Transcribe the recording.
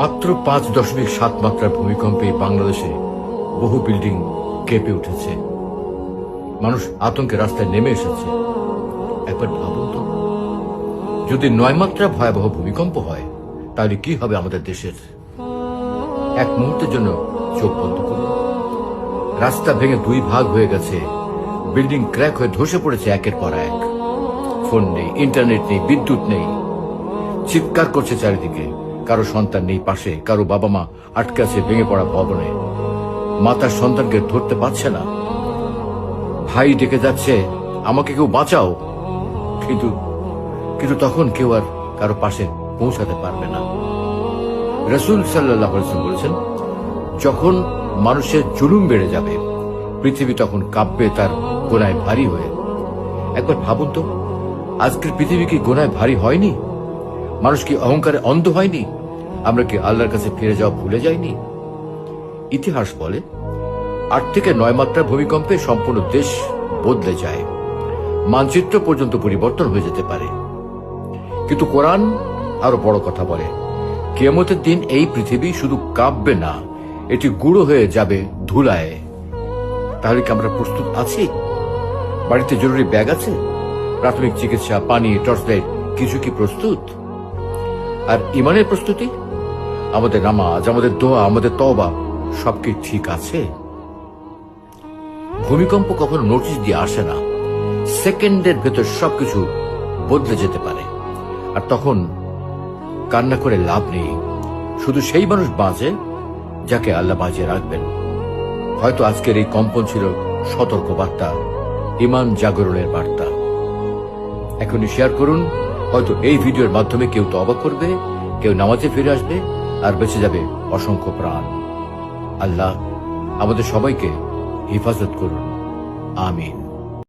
মাত্র 5.7 মাত্রার ভূমিকম্পে বাংলাদেশে বহু বিল্ডিং কেঁপে উঠেছে। মানুষ আতঙ্কে রাস্তায় নেমে এসেছে। একবার ভাবুন তো, যদি 9 মাত্রা ভয়াবহ ভূমিকম্প হয় তাহলে কি হবে আমাদের দেশের? এক মুহূর্তের জন্য চোখ বন্ধ করুন। রাস্তা ভেঙে 2 ভাগ হয়ে গেছে, বিল্ডিং ক্র্যাক হয়ে ধসে পড়েছে একের পর এক। ফোন নেই, ইন্টারনেট নেই, বিদ্যুৎ নেই। চিৎকার করছে চারিদিকে। কারো সন্তান নেই পাশে, কারো বাবা মা আটকে আছে ভেঙে পড়া ভবনে। মা তার সন্তানকে ধরতে পারছে না। ভাই ডেকে যাচ্ছে, আমাকে কেউ বাঁচাও, কিন্তু কিন্তু তখন কেউ আর কারো পাশে পৌঁছাতে পারবে না। রাসূল সাল্লাল্লাহু আলাইহি ওয়াসাল্লাম বলেছেন, যখন মানুষের জুলুম বেড়ে যাবে, পৃথিবী তখন কাঁপবে তার গোনায় ভারী হয়ে। একবার ভাবুন তো, আজকের পৃথিবী কি গোনায় ভারী হয়নি? মানুষ কি অহংকারে অন্ধ হয়নি? আমরা কি আল্লাহর কাছে ফিরে যাওয়া ভুলে যাইনি? ইতিহাস বলে 8 থেকে 9 মাত্রার ভূমিকম্পে সম্পূর্ণ দেশ বদলে যায়, মানচিত্র পর্যন্ত পরিবর্তন হয়ে যেতে পারে। কিন্তু কোরআন আরো বড় কথা বলে, কিয়ামতের দিন এই পৃথিবী শুধু কাঁপবে না, এটি গুঁড়ো হয়ে যাবে ধুলায়। তাহলে কি আমরা প্রস্তুত আছি? বাড়িতে জরুরি ব্যাগ আছে? প্রাথমিক চিকিৎসা, পানি, টর্চ লাইট কিছু কি প্রস্তুত? আর ইমানের প্রস্তুতি, আমাদের নামাজ, আমাদের দোয়া, আমাদের তওবা সব কি ঠিক আছে? ভূমিকম্প কখনো নোটিশ দিয়ে আসে না, সেকেন্ডের ভেতর সবকিছু বদলে যেতে পারে। আর তখন কান্না করে লাভ নেই। শুধু সেই মানুষ বাঁচে যাকে আল্লাহ বাঁচিয়ে রাখবেন। হয়তো আজকের এই কম্পন ছিল সতর্ক বার্তা, ইমান জাগরণের বার্তা। এখনই শেয়ার করুন। হয়তো এই ভিডিওর মাধ্যমে কেউ তওবা করবে, কেউ নামাজে ফিরে আসবে, আর বেঁচে যাবে অসংখ্য প্রাণ। আল্লাহ আমাদের সবাইকে হিফাজত করুন। আমিন।